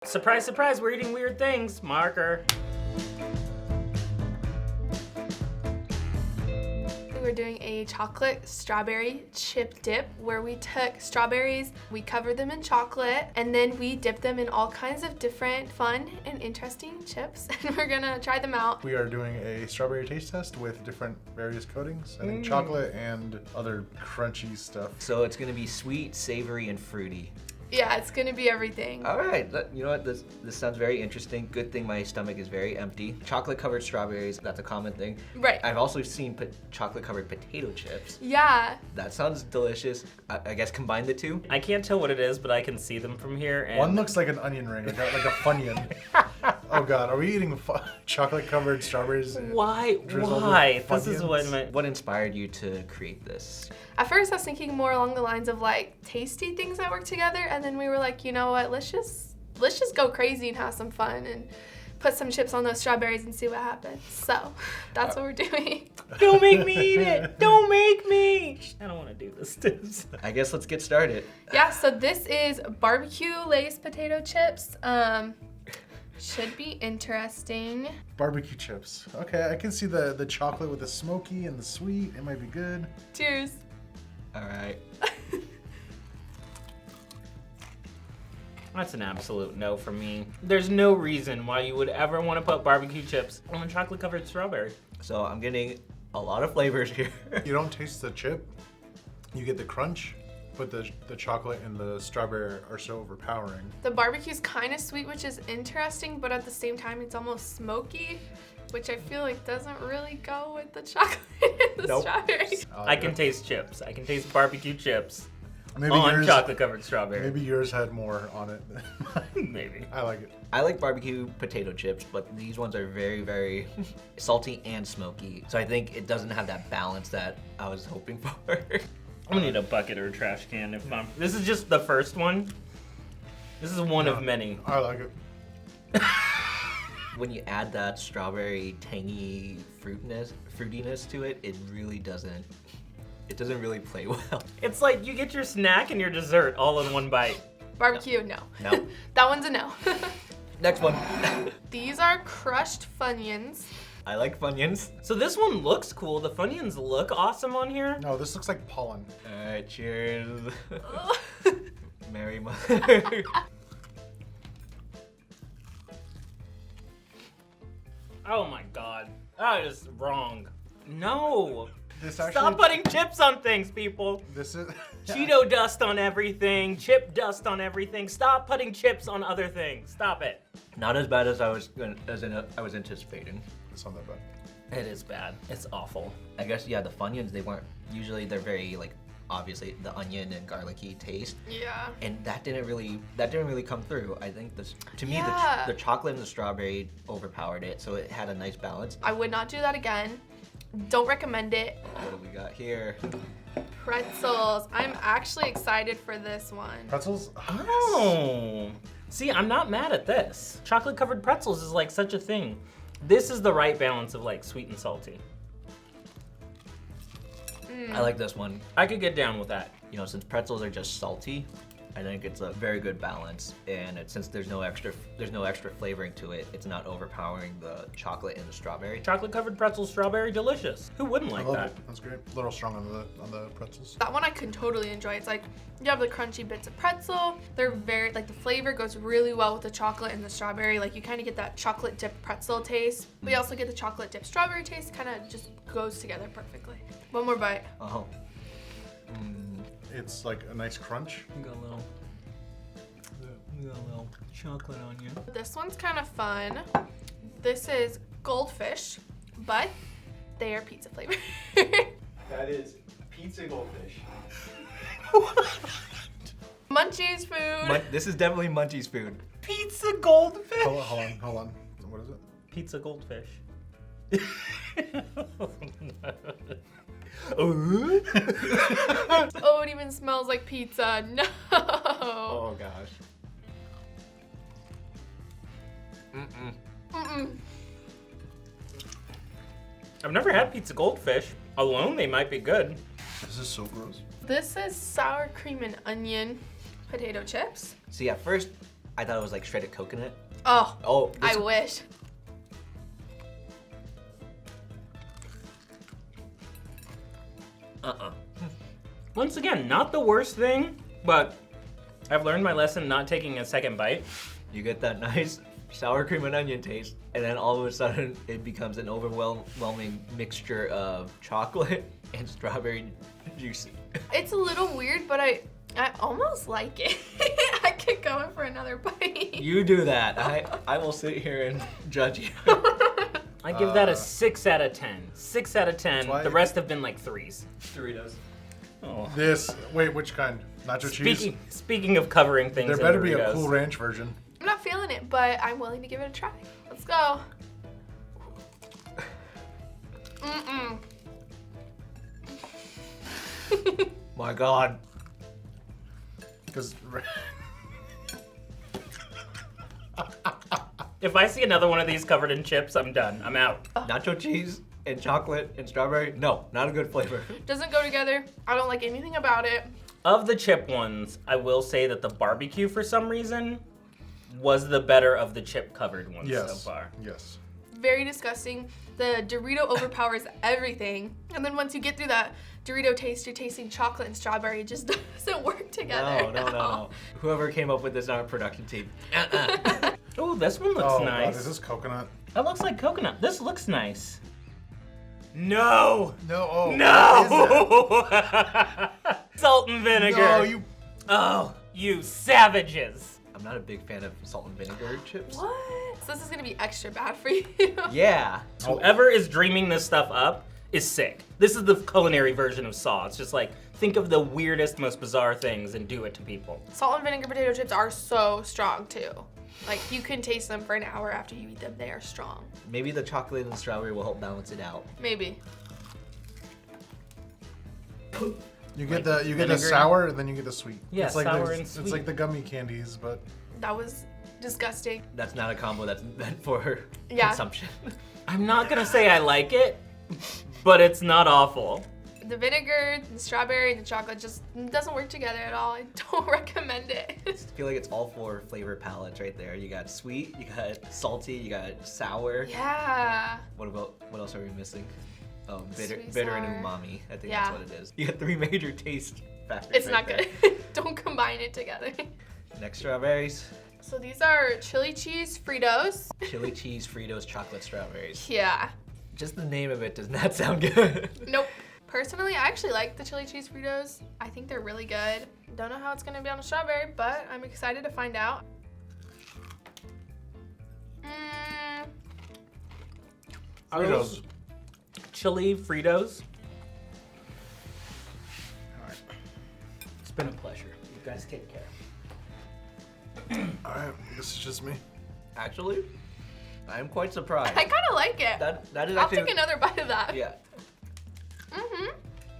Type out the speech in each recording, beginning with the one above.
Surprise, surprise, we're eating weird things. Marker. We're doing a chocolate strawberry chip dip where we took strawberries, we covered them in chocolate, and then we dipped them in all kinds of different fun and interesting chips. And we're gonna try them out. We are doing a strawberry taste test with different various coatings. I think chocolate and other crunchy stuff. So it's gonna be sweet, savory, and fruity. Yeah, it's gonna be everything. All right, you know what? This sounds very interesting. Good thing my stomach is very empty. Chocolate-covered strawberries, that's a common thing. Right. I've also seen chocolate-covered potato chips. Yeah. That sounds delicious. I guess combine the two. I can't tell what it is, but I can see them from here. And One looks like an onion ring, like a Funyun. Oh God, are we eating chocolate-covered strawberries? Why? drizzled with Why? This is Funyuns? What inspired you to create this? At first I was thinking more along the lines of like tasty things that work together, and then we were like, you know what, let's just go crazy and have some fun and put some chips on those strawberries and see what happens. So that's what we're doing. Don't make me eat it! Don't make me! I don't want to do this. I guess let's get started. Yeah, so this is barbecue Lay's potato chips. Should be interesting. Barbecue chips. Okay, I can see the chocolate with the smoky and the sweet. It might be good. Cheers. All right. That's an absolute no for me. There's no reason why you would ever want to put barbecue chips on a chocolate-covered strawberry. So I'm getting a lot of flavors here. You don't taste the chip. You get the crunch, but the chocolate and the strawberry are so overpowering. The barbecue's kind of sweet, which is interesting, but at the same time, it's almost smoky, which I feel like doesn't really go with the chocolate and the Nope. strawberry. I can taste chips. I can taste barbecue chips maybe on chocolate-covered strawberry. Maybe yours had more on it. Maybe. I like it. I like barbecue potato chips, but these ones are very, very salty and smoky. So I think it doesn't have that balance that I was hoping for. I'm gonna need a bucket or a trash can if I'm. This is just the first one. This is one of many. I like it. When you add that strawberry tangy fruitiness to it, it doesn't really play well. It's like you get your snack and your dessert all in one bite. Barbecue, no. No. That one's a no. Next one. These are crushed Funyuns. I like Funyuns. So this one looks cool. The Funyuns look awesome on here. No, this looks like pollen. All right, cheers. Merry Mother. Oh my god. That is wrong. No. This actually. Stop putting chips on things, people. This is. Cheeto dust on everything. Chip dust on everything. Stop putting chips on other things. Stop it. Not as bad as I was anticipating. It's not that bad. It is bad. It's awful. I guess yeah, the Funyuns they're very like obviously the onion and garlicky taste. Yeah. And that didn't really come through. I think to me Yeah. the chocolate and the strawberry overpowered it, so it had a nice balance. I would not do that again. Don't recommend it. What do we got here? Pretzels. I'm actually excited for this one. Pretzels? Oh. See, I'm not mad at this. Chocolate covered pretzels is like such a thing. This is the right balance of like sweet and salty. I like this one. I could get down with that. You know, since pretzels are just salty, I think it's a very good balance. And since there's no extra flavoring to it, it's not overpowering the chocolate and the strawberry. Chocolate covered pretzels, strawberry, delicious. Who wouldn't I like love that? it. That's great. A little strong on the pretzels. That one I can totally enjoy. It's like you have the crunchy bits of pretzel. They're very, like the flavor goes really well with the chocolate and the strawberry. Like you kind of get that chocolate dip pretzel taste. But you also get the chocolate dip strawberry taste. Kind of just goes together perfectly. One more bite. Oh. It's like a nice crunch. You got a little chocolate on you. This one's kind of fun. This is goldfish, but they are pizza flavored. That is pizza goldfish. Munchies food. This is definitely Munchie's food. Pizza goldfish. Hold on. What is it? Pizza goldfish. Oh, it even smells like pizza. No. Oh gosh. I've never had pizza goldfish. Alone, they might be good. This is so gross. This is sour cream and onion potato chips. See, at first I thought it was like shredded coconut. Oh, Oh, I wish. Once again, not the worst thing, but I've learned my lesson not taking a second bite. you get that nice sour cream and onion taste, and then all of a sudden it becomes an overwhelming mixture of chocolate and strawberry juice. It's a little weird, but I almost like it. I could go in for another bite. You do that. I will sit here and judge you. I give that a 6 out of 10. 6 out of 10. why- The rest have been like 3s. Doritos. Oh. Wait, which kind? Nacho cheese? Speaking of covering things, There in better be a Doritos. Cool Ranch version. I'm not feeling it, but I'm willing to give it a try. Let's go. Mm-mm. My God. Because If I see another one of these covered in chips, I'm done. I'm out. Nacho cheese and chocolate and strawberry, no, not a good flavor. Doesn't go together. I don't like anything about it. Of the chip ones, I will say that the barbecue, for some reason, was the better of the chip covered ones so far. Yes. Very disgusting. The Dorito overpowers everything. And then once you get through that Dorito taste, you're tasting chocolate and strawberry. It just doesn't work together. No. Whoever came up with this on our production team. Oh, this one looks Oh, nice. God, is this coconut? That looks like coconut. This looks nice. No! No. Oh, what is No! Salt and that? vinegar. No, you. Oh, you savages. I'm not a big fan of salt and vinegar chips. What? So this is gonna be extra bad for you. Yeah. Whoever is dreaming this stuff up is sick. This is the culinary version of Saw. It's just like, think of the weirdest, most bizarre things and do it to people. Salt and vinegar potato chips are so strong too. Like you can taste them for an hour after you eat them. They are strong. Maybe the chocolate and strawberry will help balance it out. Maybe. You get the vinegar? sour and then you get the sweet. Yeah, it's like sour and It's sweet. like the gummy candies, but That was disgusting. That's not a combo that's meant for Yeah. consumption. I'm not gonna say I like it, but it's not awful. The vinegar, the strawberry, and the chocolate just doesn't work together at all. I don't recommend it. I feel like it's all four flavor palettes right there. You got sweet, you got salty, you got sour. Yeah. What else are we missing? Oh, Sweet, bitter and sour. umami. I think Yeah. that's what it is. You got three major taste factors. It's right not there. good. Don't combine it together. Next, strawberries. So these are chili cheese Fritos. Chili cheese Fritos chocolate strawberries. Yeah. Just the name of it does not sound good. Nope. Personally, I actually like the chili cheese Fritos. I think they're really good. Don't know how it's gonna be on a strawberry, but I'm excited to find out. Are those chili Fritos? Alright. It's been a pleasure. You guys take care. all right, this is just me. Actually, I'm quite surprised. I kind of like it. That is I'll actually take another bite of that. yeah. Mm-hmm.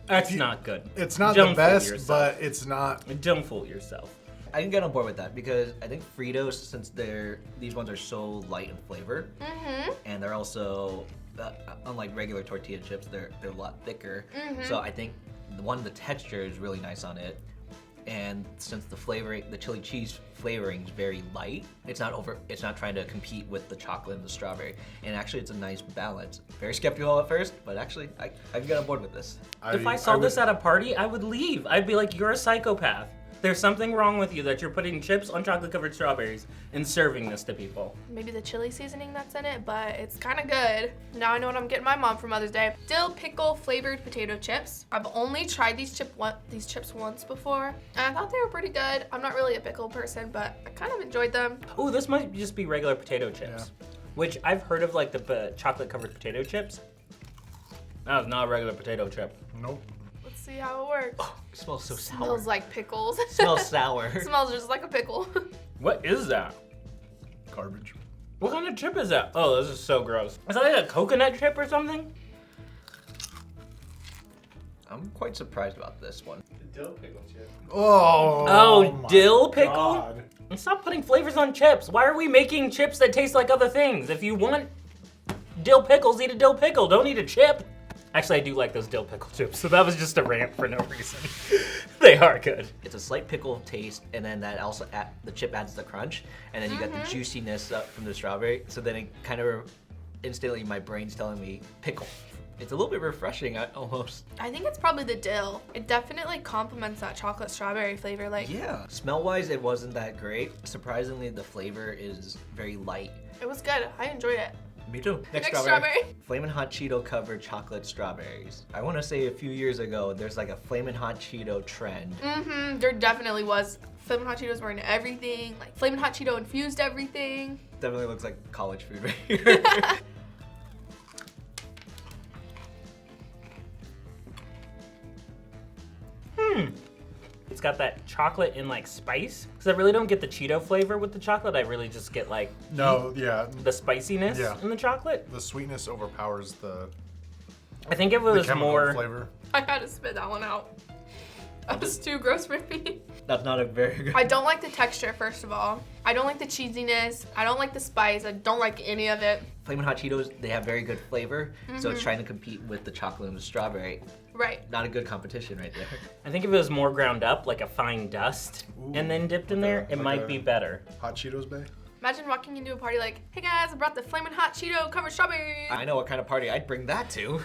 That's not good. It's not Don't the fool best, yourself. but it's not. Don't fool yourself. I can get on board with that because I think Fritos, since these ones are so light in flavor, Mm-hmm. and they're also unlike regular tortilla chips, they're a lot thicker. So I think the texture is really nice on it, and since the chili cheese flavoring is very light, it's not trying to compete with the chocolate and the strawberry, and actually it's a nice balance. Very skeptical at first, but actually I can get on board with this. If I saw this at a party, I would leave. I'd be like, you're a psychopath. There's something wrong with you that you're putting chips on chocolate-covered strawberries and serving this to people. Maybe the chili seasoning that's in it, but it's kind of good. Now I know what I'm getting my mom for Mother's Day. Dill pickle flavored potato chips. I've only tried these chips once before, and I thought they were pretty good. I'm not really a pickle person, but I kind of enjoyed them. Oh, this might just be regular potato chips, which I've heard of, like the chocolate-covered potato chips. That is not a regular potato chip. Nope. Let's see how it works. It smells so sour. Smells like pickles. Smells sour. Smells just like a pickle. What is that? Garbage. What kind of chip is that? Oh, this is so gross. Is that like a coconut chip or something? I'm quite surprised about this one. The dill pickle chip. Oh. Oh, my dill pickle? God. And stop putting flavors on chips. Why are we making chips that taste like other things? If you want dill pickles, eat a dill pickle. Don't eat a chip. Actually, I do like those dill pickle chips, so that was just a rant for no reason. They are good. It's a slight pickle taste, and then that also the chip adds the crunch, and then you get the juiciness from the strawberry. So then it kind of instantly my brain's telling me pickle. It's a little bit refreshing, almost. I think it's probably the dill. It definitely complements that chocolate strawberry flavor. Like, Yeah. Smell-wise, it wasn't that great. Surprisingly, the flavor is very light. it was good. I enjoyed it. Me too. Next strawberry. Flamin' Hot Cheeto covered chocolate strawberries. I want to say a few years ago, there's like a Flamin' Hot Cheeto trend. There definitely was. Flamin' Hot Cheetos were in everything. Like, Flamin' Hot Cheeto infused everything. Definitely looks like college food right here. It's got that chocolate and like spice. Because I really don't get the Cheeto flavor with the chocolate. I really just get like No, yeah. the spiciness Yeah. in the chocolate. The sweetness overpowers the I think if it the was chemical more flavor. I had to spit that one out. That was too gross for me. That's not a very good. I don't like the texture, first of all. I don't like the cheesiness. I don't like the spice. I don't like any of it. Flamin' Hot Cheetos, they have very good flavor, so it's trying to compete with the chocolate and the strawberry. Right. Not a good competition right there. I think if it was more ground up, like a fine dust, Ooh, and then dipped in like there, a- it like might a- be better. Hot Cheetos Bay? Imagine walking into a party like, hey guys, I brought the Flamin' Hot Cheeto covered strawberry. I know what kind of party I'd bring that to.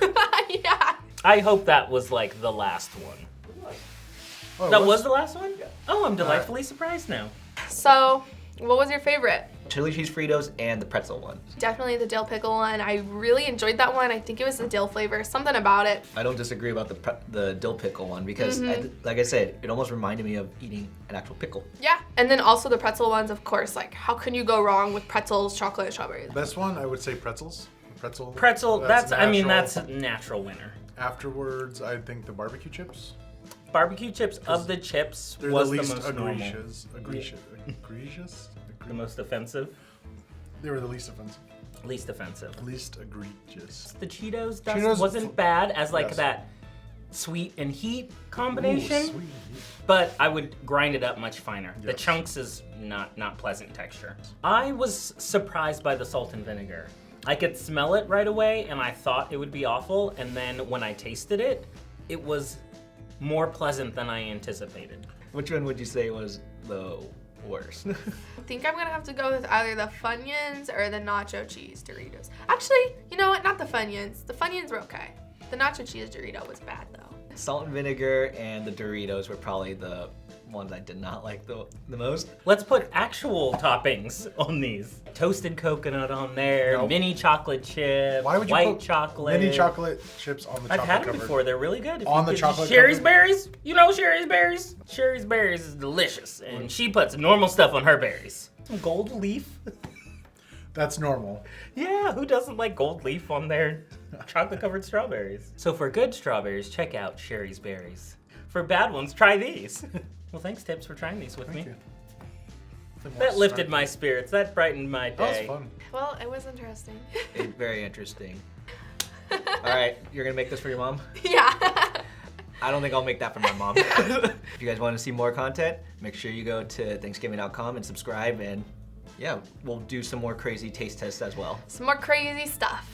Yeah. I hope that was like the last one. Oh, it That was the last one? Oh, I'm Uh, delightfully surprised now. So, what was your favorite? Chili cheese Fritos and the pretzel one. Definitely the dill pickle one. I really enjoyed that one. I think it was the dill flavor. Something about it. I don't disagree about the dill pickle one because, like I said, it almost reminded me of eating an actual pickle. Yeah. And then also the pretzel ones, of course. Like, how can you go wrong with pretzels, chocolate, and strawberries? Best one, I would say pretzels. Pretzel, that's I mean, natural. that's a natural winner. Afterwards, I think the barbecue chips. Barbecue chips of the chips They're was the the least most normal. egregious. The most offensive, They were the least offensive. least offensive. Least egregious. The Cheetos dust Cheetos- wasn't bad as like Yes. that sweet and heat combination, Ooh, sweet. but I would grind it up much finer. The Yes. chunks is not pleasant texture. I was surprised by the salt and vinegar. I could smell it right away and I thought it would be awful, and then when I tasted it, it was more pleasant than I anticipated. Which one would you say was the worst? I think I'm gonna have to go with either the Funyuns or the nacho cheese Doritos. Actually, you know what? Not the Funyuns. The Funyuns were okay. The nacho cheese Dorito was bad though. Salt and vinegar and the Doritos were probably the ones I did not like the most. Let's put actual toppings on these. Toasted coconut on there, Nope. mini chocolate chip, Why would you white put chocolate. mini chocolate chips on the I've chocolate had them covered? before. They're really good. If On you the get chocolate Sherry's covered? berries. You know Sherry's berries. Sherry's berries is delicious, and she puts normal stuff on her berries. Some gold leaf. That's normal. Yeah, who doesn't like gold leaf on their chocolate covered strawberries? So for good strawberries, check out Sherry's berries. For bad ones, try these. Well, thanks, Tips, for trying these with Thank me. you. That lifted my spirits. That brightened my day. That was fun. Well, it was interesting. Very interesting. All right, you're gonna make this for your mom? Yeah. I don't think I'll make that for my mom. If you guys want to see more content, make sure you go to Thanksgiving.com and subscribe, and yeah, we'll do some more crazy taste tests as well. Some more crazy stuff.